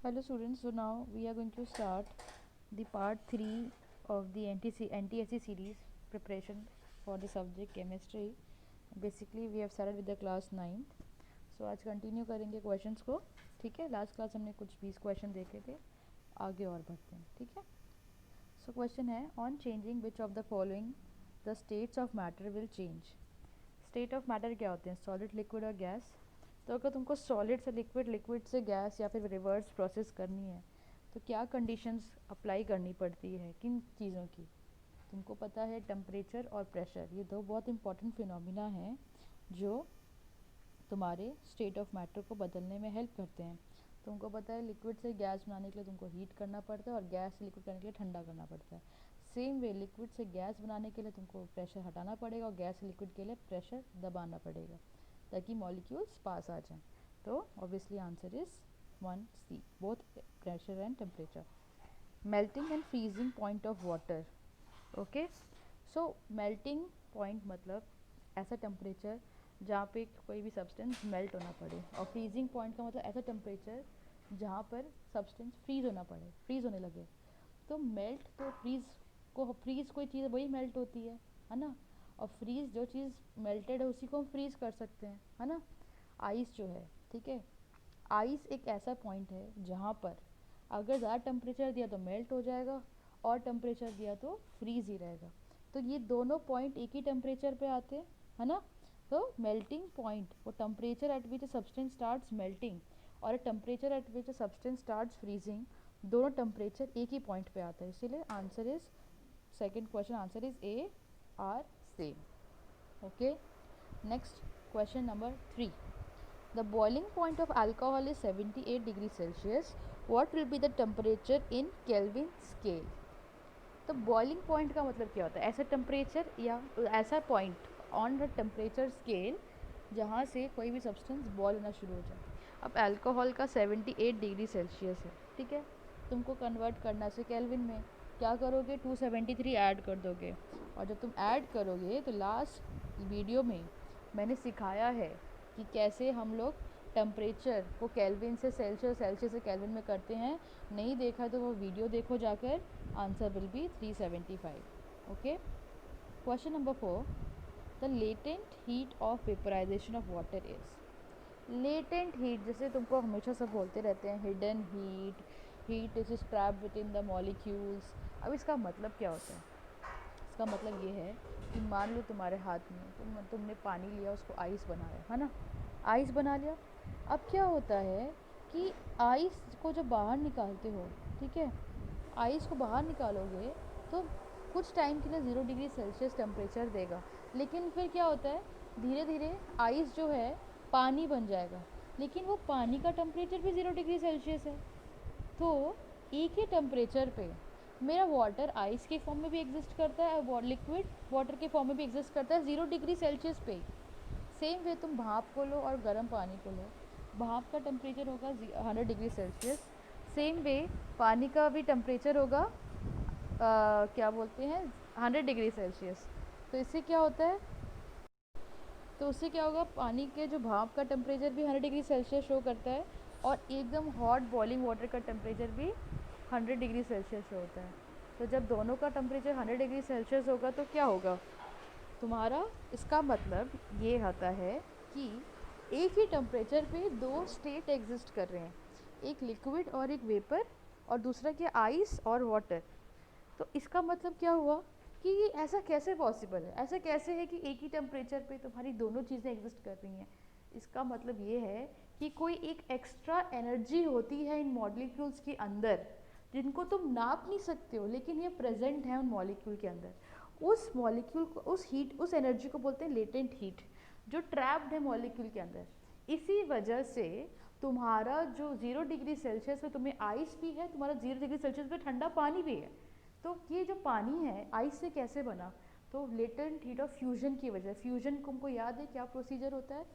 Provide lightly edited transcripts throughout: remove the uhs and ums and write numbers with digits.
Hello students, so now we are going to start the part 3 of the NTSC series preparation for the subject chemistry. Basically we have started with the class 9th. So आज continue करेंगे questions को, ठीक है। Last class हमने कुछ 20 question देखे थे, आगे और बढ़ते हैं, ठीक है। सो क्वेश्चन है, on changing which of the following the states of matter will change. State of matter क्या होते हैं? सॉलिड, लिक्विड और गैस। तो अगर तुमको सॉलिड से लिक्विड, लिक्विड से गैस या फिर रिवर्स प्रोसेस करनी है तो क्या कंडीशंस अप्लाई करनी पड़ती है, किन चीज़ों की? तुमको पता है टेम्परेचर और प्रेशर, ये दो बहुत इंपॉर्टेंट फिनोमिना हैं जो तुम्हारे स्टेट ऑफ मैटर को बदलने में हेल्प करते हैं। तुमको पता है लिक्विड से गैस बनाने के लिए तुमको हीट करना पड़ता है और गैस से लिक्विड करने के लिए ठंडा करना पड़ता है। सेम वे लिक्विड से गैस बनाने के लिए तुमको प्रेशर हटाना पड़ेगा और गैस से लिक्विड के लिए प्रेशर दबाना पड़ेगा ताकि मॉलिक्यूल्स पास आ जाएं। तो obviously answer is 1C, both pressure and temperature. Melting and freezing point of water. Okay, so melting point मतलब ऐसा टेम्परेचर जहाँ पे कोई भी सब्सटेंस मेल्ट होना पड़े, और फ्रीजिंग पॉइंट का मतलब ऐसा टेम्परेचर जहाँ पर सब्सटेंस फ्रीज होना पड़े, फ्रीज होने लगे। तो मेल्ट तो फ्रीज कोई चीज़ वही मेल्ट होती है ना। और फ्रीज जो चीज़ मेल्टेड है उसी को हम फ्रीज कर सकते हैं, है ना। आइस जो है, ठीक है, आइस एक ऐसा पॉइंट है जहाँ पर अगर ज़्यादा टेम्परेचर दिया तो मेल्ट हो जाएगा और टेम्परेचर दिया तो फ्रीज ही रहेगा। तो ये दोनों पॉइंट एक ही टेम्परेचर पे आते हैं, है ना। तो मेल्टिंग पॉइंट वो temperature at which substance starts melting और temperature at which substance starts freezing, दोनों टेम्परेचर एक ही पॉइंट पे आता है। इसीलिए answer is second question answer is A are same. Okay, next question number 3। The boiling point of alcohol is 78 degrees Celsius. What will be the temperature in Kelvin scale? तो boiling point का मतलब क्या होता है? ऐसा temperature या ऐसा point on the temperature scale जहाँ से कोई भी सब्सटेंस बॉयल होना शुरू हो जाए। अब अल्कोहल का 78 डिग्री सेल्सियस है, ठीक है। तुमको कन्वर्ट करना से केल्विन में, क्या करोगे? 273 ऐड कर दोगे, और जब तुम ऐड करोगे तो लास्ट वीडियो में मैंने सिखाया है कि कैसे हम लोग टेम्परेचर को केल्विन से सेल्सियस, सेल्सियस से केल्विन में करते हैं। नहीं देखा तो वो वीडियो देखो जाकर, answer will be 375। Okay, question number 4। The latent heat of vaporisation of water is. Latent heat जैसे तुमको हमेशा सब बोलते रहते हैं hidden heat, heat is trapped within the molecules. अब इसका मतलब क्या होता है? इसका मतलब ये है कि मान लो तुम्हारे हाथ में तुमने पानी लिया, उसको आइस बनाया, है ना। आइस बना लिया। अब क्या होता है कि आइस को जब बाहर निकालते हो, ठीक है, आइस को बाहर निकालोगे तो कुछ टाइम के लिए 0 डिग्री सेल्सियस टेम्परेचर देगा, लेकिन फिर क्या होता है, धीरे धीरे आइस जो है पानी बन जाएगा, लेकिन वो पानी का टेम्परेचर भी 0 डिग्री सेल्सियस है। तो एक ही टेम्परेचर पे मेरा वाटर आइस के फॉर्म में भी एग्जिस्ट करता है और लिक्विड वाटर के फॉर्म में भी एग्जिस्ट करता है 0 डिग्री सेल्सियस पे। सेम वे तुम भाप को लो और गर्म पानी को लो, भाप का टेम्परेचर होगा 100 डिग्री सेल्सियस। सेम वे पानी का भी टेम्परेचर होगा क्या बोलते हैं 100 डिग्री सेल्सियस। तो इससे क्या होता है, तो उससे क्या होगा, पानी के जो भाप का टेम्परेचर भी 100 डिग्री सेल्सियस शो करता है और एकदम हॉट बॉइलिंग वाटर का टेम्परेचर भी 100 डिग्री सेल्सियस शो होता है। तो जब दोनों का टेम्परेचर 100 डिग्री सेल्सियस होगा तो क्या होगा तुम्हारा, इसका मतलब ये होता है कि एक ही टेम्परेचर पे दो स्टेट एग्जिस्ट कर रहे हैं, एक लिक्विड और एक वेपर, और दूसरा क्या, आइस और वाटर। तो इसका मतलब क्या हुआ कि ये ऐसा कैसे पॉसिबल है, ऐसा कैसे है कि एक ही टेम्परेचर पे तुम्हारी दोनों चीज़ें एग्जिस्ट कर रही हैं? इसका मतलब ये है कि कोई एक एक्स्ट्रा एनर्जी होती है इन मॉलिक्यूल्स के अंदर जिनको तुम नाप नहीं सकते हो, लेकिन ये प्रेजेंट है उन मॉलिक्यूल के अंदर। उस मॉलिक्यूल को, उस हीट, उस एनर्जी को बोलते हैं लेटेंट हीट, जो ट्रैप्ड है मॉलिक्यूल के अंदर। इसी वजह से तुम्हारा जो 0 डिग्री सेल्सियस पे तुम्हें आइस भी है, तुम्हारा 0 डिग्री सेल्सियस पे ठंडा पानी भी है। तो ये जो पानी है आइस से कैसे बना? तो लेटेंट हीट ऑफ फ्यूजन की वजह। फ्यूजन को हमको याद है क्या प्रोसीजर होता है।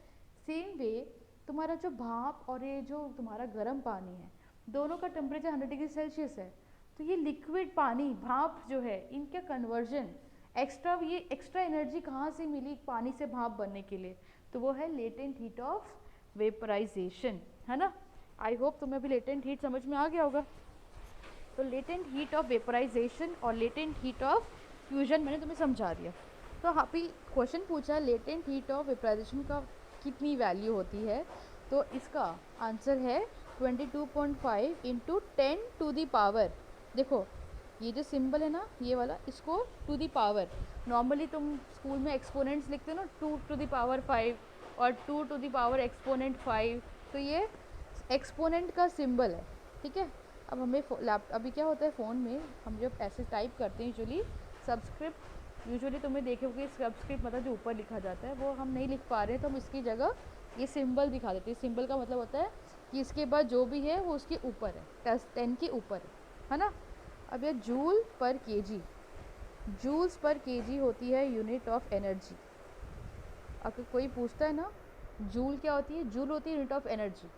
सेम वे तुम्हारा जो भाप और ये जो तुम्हारा गर्म पानी है, दोनों का टेम्परेचर 100 डिग्री सेल्सियस है। तो ये लिक्विड पानी, भाप जो है, इनका कन्वर्जन एक्स्ट्रा, ये एक्स्ट्रा एनर्जी कहाँ से मिली पानी से भाप बनने के लिए? तो वो है लेटेंट हीट ऑफ वेपराइजेशन, है ना। आई होप तुम्हें अभी लेटेंट हीट समझ में आ गया होगा। तो लेटेंट हीट ऑफ वेपराइजेशन और लेटेंट हीट ऑफ फ्यूजन मैंने तुम्हें समझा दिया। तो अभी क्वेश्चन पूछा लेटेंट हीट ऑफ वेपराइजेशन का कितनी वैल्यू होती है, तो इसका आंसर है 22.5 इंटू 10⁻। देखो ये जो सिंबल है ना ये वाला, इसको टू दी पावर, नॉर्मली तुम स्कूल में एक्सपोनेंट्स लिखते हो ना 2⁵ और 2⁻ एक्सपोनेंट 5, तो ये एक्सपोनेंट का सिंबल है, ठीक है। अब हमें अभी क्या होता है फ़ोन में हम जब ऐसे टाइप करते हैं यूजुअली सब्सक्रिप्ट, यूजुअली तुम्हें देखोगे सब्सक्रिप्ट मतलब जो ऊपर लिखा जाता है वो हम नहीं लिख पा रहे हैं, तो हम इसकी जगह ये सिंबल दिखा देते हैं। सिंबल का मतलब होता है कि इसके बाद जो भी है वो उसके ऊपर है, 10 के ऊपर है ना। अब ये जूल पर केजी, जूल्स पर केजी होती है यूनिट ऑफ एनर्जी। अगर कोई पूछता है ना जूल क्या होती है, जूल होती है यूनिट ऑफ एनर्जी।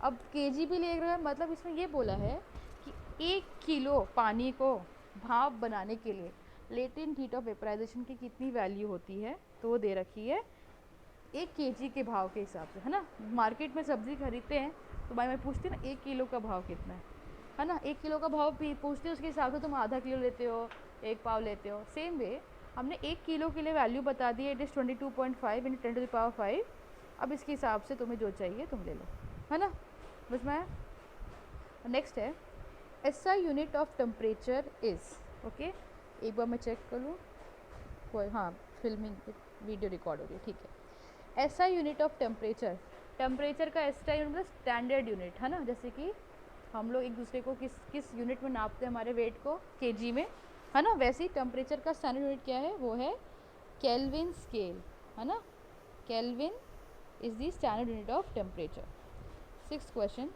अब केजी भी ले रहा है, मतलब इसमें ये बोला है कि 1 किलो पानी को भाप बनाने के लिए लेटेंट हीट ऑफ वेपराइजेशन की कितनी वैल्यू होती है, तो वो दे रखी है 1 केजी के भाव के हिसाब से, है ना। मार्केट में सब्ज़ी खरीदते हैं तो भाई मैं पूछती हूँ ना 1 किलो का भाव कितना है ना, 1 किलो का भाव भी पूछते हैं, उसके हिसाब से तुम आधा किलो लेते हो, 1 पाव लेते हो। सेम वे हमने 1 किलो के लिए वैल्यू बता दी है, इट इज़ 22.5 इंटू 10⁵। अब इसके हिसाब से तुम्हें जो चाहिए तुम ले लो, है ना, समझ में आया। नेक्स्ट है SI unit of temperature is, okay एक बार मैं चेक कर लूँ कोई, हाँ फिल्मिंग वीडियो रिकॉर्ड हो रही है, ठीक है। SI unit of temperature, temperature का एसआई यूनिट मतलब स्टैंडर्ड यूनिट, है ना। जैसे कि हम लोग एक दूसरे को किस यूनिट में नापते हैं हमारे वेट को, केजी में, है ना। वैसे ही टेम्परेचर का स्टैंडर्ड यूनिट क्या है, वो है केल्विन स्केल, है ना। Kelvin is the standard unit of temperature. 6th question,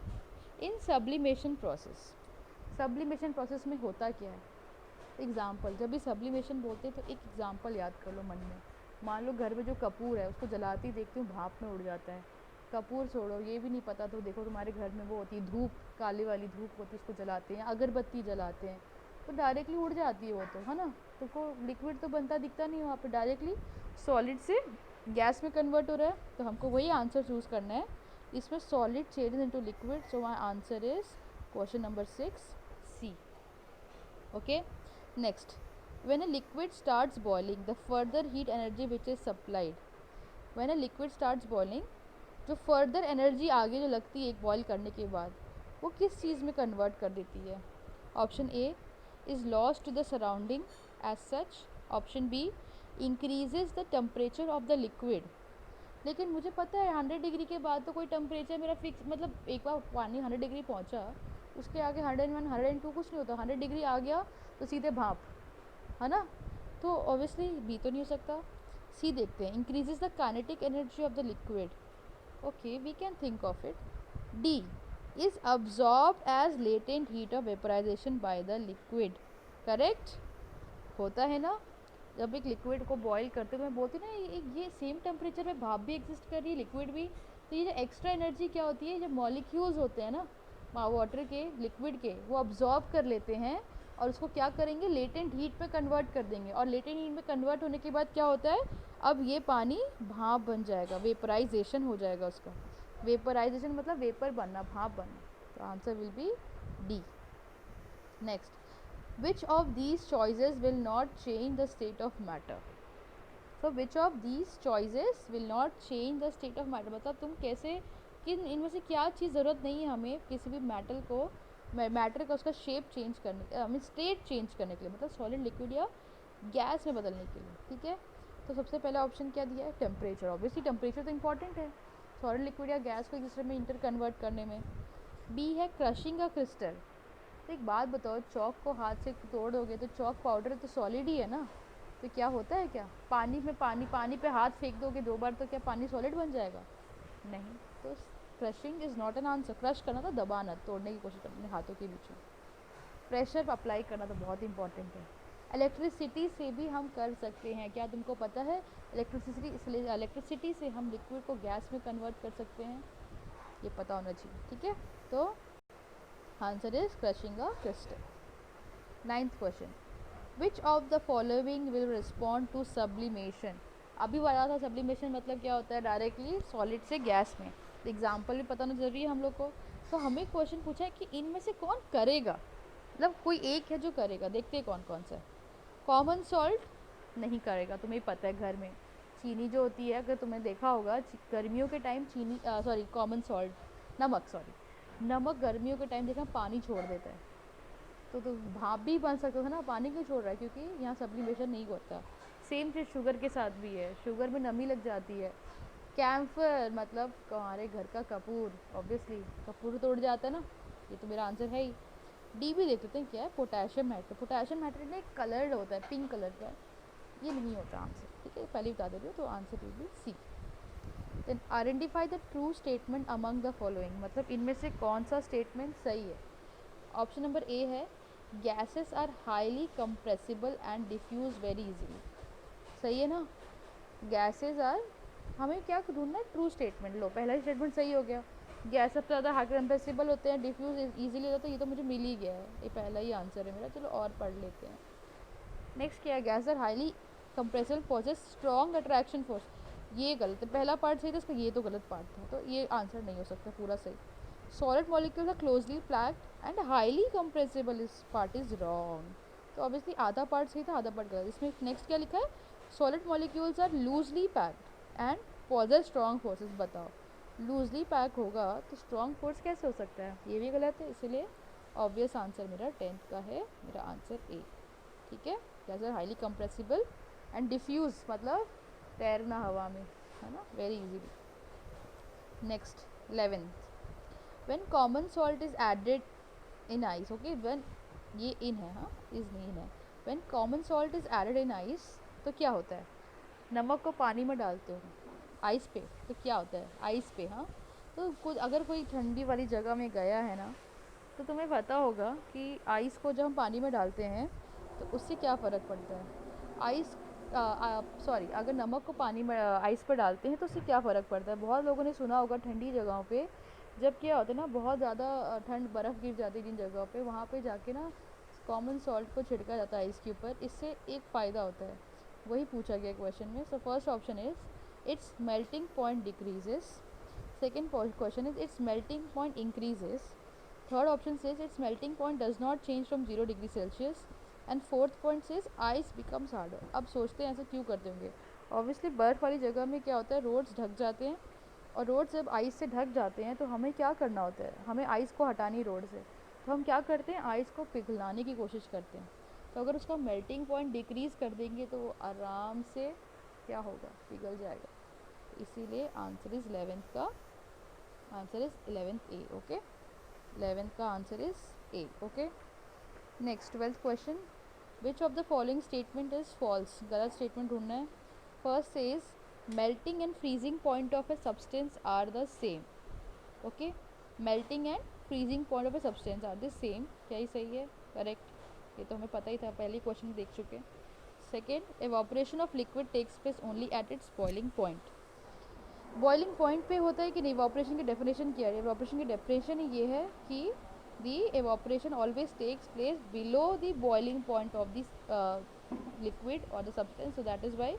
in sublimation process, sublimation process में होता क्या है। एग्जाम्पल, जब भी सब्लिमेशन बोलते हैं तो एक एग्जाम्पल याद कर लो मन में। मान लो घर में जो कपूर है उसको जलाते ही देखती हूँ भाप में उड़ जाता है। कपूर छोड़ो, ये भी नहीं पता तो देखो तुम्हारे घर में वो होती है धूप, काली वाली धूप होती है, उसको जलाते हैं, अगरबत्ती जलाते हैं तो डायरेक्टली उड़ जाती है वो, तो है ना। तो वो लिक्विड तो बनता दिखता नहीं वहाँ पे, डायरेक्टली सॉलिड से गैस में कन्वर्ट हो रहा है, तो हमको वही आंसर चूज़ करना है। इसमें solid changes into liquid, so my answer is question number 6 C, okay. Next, when a liquid starts boiling the further heat energy which is supplied, when a liquid starts boiling जो further energy आगे जो लगती है एक boil करने के बाद वो किस चीज़ में कन्वर्ट कर देती है। Option A is lost to the surrounding as such, option B increases the temperature of the liquid. लेकिन मुझे पता है 100 डिग्री के बाद तो कोई टेम्परेचर मेरा फिक्स, मतलब एक बार पानी 100 डिग्री पहुंचा उसके आगे 101 102 कुछ नहीं होता, 100 डिग्री आ गया तो सीधे भाप, है ना। तो ऑब्वियसली बी तो नहीं हो सकता। सी देखते हैं, increases the kinetic energy of the liquid, okay we can think of it. D is absorbed as latent heat of vaporisation by the liquid, correct होता है ना। जब एक लिक्विड को बॉईल करते हुए मैं बोलती ना ये सेम टेम्परेचर में भाप भी एग्जिस्ट कर रही है, लिक्विड भी, तो ये जो एक्स्ट्रा एनर्जी क्या होती है, जब मॉलिक्यूल्स होते हैं ना वाटर के, लिक्विड के, वो अब्जॉर्ब कर लेते हैं और उसको क्या करेंगे, लेटेंट हीट में कन्वर्ट कर देंगे। और लेटेंट हीट में कन्वर्ट होने के बाद क्या होता है, अब ये पानी भाप बन जाएगा, वेपराइजेशन हो जाएगा उसका। वेपराइजेशन मतलब वेपर बनना, भाप बनना, तो answer will B D. Next, which of these choices will not change the state of matter, so which of these choices will not change the state of matter, मतलब तुम कैसे, किन इनमें से क्या चीज़ ज़रूरत नहीं है हमें किसी भी मैटर को, मैटर का उसका शेप चेंज करने के, मीन स्टेट चेंज करने के लिए, मतलब सॉलिड लिक्विड या गैस में बदलने के लिए, ठीक है। तो सबसे पहला ऑप्शन क्या दिया है, टेम्परेचर। ऑब्वियसली टेम्परेचर तो इंपॉर्टेंट है सॉलिड लिक्विड या गैस को एक दूसरे में इंटर कन्वर्ट करने में। बी है क्रशिंग अ क्रिस्टल। तो एक बात बताओ, चौक को हाथ से तोड़ दोगे तो चौक पाउडर तो सॉलिड ही है ना, तो क्या होता है, क्या पानी में पानी पे हाथ फेंक दोगे 2 बार तो क्या पानी सॉलिड बन जाएगा, नहीं। तो crushing is not an answer. Crush करना तो दबाना, तोड़ने की कोशिश करना हाथों के बीच में, प्रेशर अप्लाई करना तो बहुत इंपॉर्टेंट है। इलेक्ट्रिसिटी से भी हम कर सकते हैं, क्या तुमको पता है, इलेक्ट्रिसिटी से हम लिक्विड को गैस में कन्वर्ट कर सकते हैं, ये पता होना चाहिए, ठीक है। तो answer is crushing a crystal. 9th question, which of the following will respond to sublimation. अभी वाला था सब्लिमेशन मतलब क्या होता है, डायरेक्टली सॉलिड से गैस में। एग्जाम्पल भी पता होना जरूरी है हम लोग को। तो हमें क्वेश्चन पूछा है कि इनमें से कौन करेगा, मतलब कोई एक है जो करेगा, देखते हैं कौन कौन सा है। कॉमन सॉल्ट नहीं करेगा, तुम्हें पता है घर में चीनी जो होती है, अगर तुमने देखा होगा गर्मियों के टाइम चीनी सॉरी कॉमन सॉल्ट नमक, सॉरी नमक गर्मियों के टाइम देखा पानी छोड़ देता है, तो भाप भी बन सकता था ना, पानी क्यों छोड़ रहा है, क्योंकि यहाँ सब्लिमेशन नहीं होता। सेम चीज़ शुगर के साथ भी है, शुगर में नमी लग जाती है। कैम्फर मतलब हमारे घर का कपूर, ऑब्वियसली कपूर तोड़ जाता है ना, ये तो मेरा आंसर है ही। डी भी देख लेते हैं क्या है, पोटेशियम नाइट्रेट। पोटेशियम नाइट्रेट में कलर्ड होता है, पिंक कलर का, ये नहीं होता आंसर, ठीक है, पहले बता दे रही हूँ, तो answer will be C. Then identify the true statement among the following, मतलब इनमें से कौन सा स्टेटमेंट सही है। ऑप्शन नंबर ए है gases are highly compressible and diffuse very easily, सही है ना। गैसेस आर, हमें क्या ढूंढना है, ट्रू स्टेटमेंट। लो पहला ही स्टेटमेंट सही हो गया, गैस सबसे ज़्यादा हाई कंप्रेसिबल होते हैं, डिफ्यूज इजीली हो जाता है, ये तो मुझे मिल ही गया है, ये पहला ही आंसर है मेरा। चलो और पढ़ लेते हैं। नेक्स्ट क्या है, gas are highly compressible possess strong attraction force, ये गलत है, पहला पार्ट सही था इसका, ये तो गलत पार्ट था, तो ये आंसर नहीं हो सकता पूरा सही। Solid molecules are closely packed and highly compressible, इस पार्ट इज रॉन्ग, तो ऑब्वियसली आधा पार्ट सही था आधा पार्ट गलत। इसमें नेक्स्ट क्या लिखा है, solid molecules are loosely packed and possess strong forces, बताओ लूजली पैक होगा तो स्ट्रॉन्ग फोर्स कैसे हो सकता है, ये भी गलत है, इसीलिए ऑब्वियस आंसर मेरा 10th का है, मेरा आंसर ए, ठीक है। Gas are highly compressible and diffuse मतलब तैरना हवा में, है ना, very easily. Next 11th, when common salt is added in ice, okay when, ये इन है, हाँ इज नहीं है, when common salt is added in ice तो क्या होता है, नमक को पानी में डालते हो आइस पे तो क्या होता है, आइस पे, हाँ, तो कुछ अगर कोई ठंडी वाली जगह में गया है ना, तो तुम्हें पता होगा कि आइस को जब हम पानी में डालते हैं तो उससे क्या फ़र्क पड़ता है। आइस सॉरी, अगर नमक को पानी में आइस पर डालते हैं तो उससे क्या फ़र्क पड़ता है। बहुत लोगों ने सुना होगा ठंडी जगहों पे जब क्या होता है ना, बहुत ज़्यादा ठंड बर्फ़ गिर जाती है जिन जगहों पे, वहाँ पे जाके ना कॉमन सॉल्ट को छिड़का जाता है आइस के ऊपर, इससे एक फ़ायदा होता है, वही पूछा गया क्वेश्चन में। So first option is it's melting point decreases, second question is it's melting point increases, third option says its melting point does not change from 0 degree Celsius, and fourth point says ice becomes harder। अब सोचते हैं ऐसा क्यों करते होंगे, obviously बर्फ़ वाली जगह में क्या होता है, रोड्स ढक जाते हैं, और रोड जब आइस से ढक जाते हैं तो हमें क्या करना होता है, हमें आइस को हटानी रोड से, तो हम क्या करते हैं, आइस को पिघलाने की कोशिश करते हैं। तो अगर उसका मेल्टिंग पॉइंट डिक्रीज़ कर देंगे तो वो आराम से क्या होगा, पिघल जाएगा, इसीलिए आंसर इज़ 11th का answer is 11th A, okay. 11th का answer is A, okay. Next 12th question, which of the following statement is false, गलत स्टेटमेंट ढूंढना है। First says melting and freezing point of a substance are the same, okay, melting and freezing point of a substance are the same, क्या ही सही है, correct, ये तो हमें पता ही था, पहले क्वेश्चन देख चुके हैं। Second, evaporation of liquid takes place only at its boiling point, boiling point पे होता है कि नहीं, इवापोरेशन की डेफिनेशन क्या है, इवापोरेशन की डेफिनेशन ये है कि the evaporation always takes place below the boiling point of this liquid और the substance, so that is why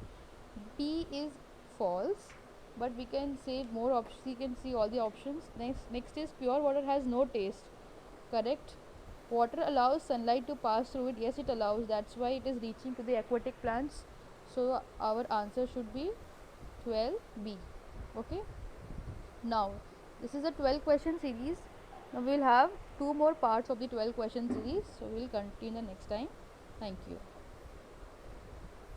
B is false, but we can say more options, you can see all the options. Next is pure water has no taste, correct. Water allows sunlight to pass through it, yes it allows, that's why it is reaching to the aquatic plants, so our answer should be 12B, okay. Now this is a 12 question series, now we will have two more parts of the 12 question series, so we will continue the next time. Thank you.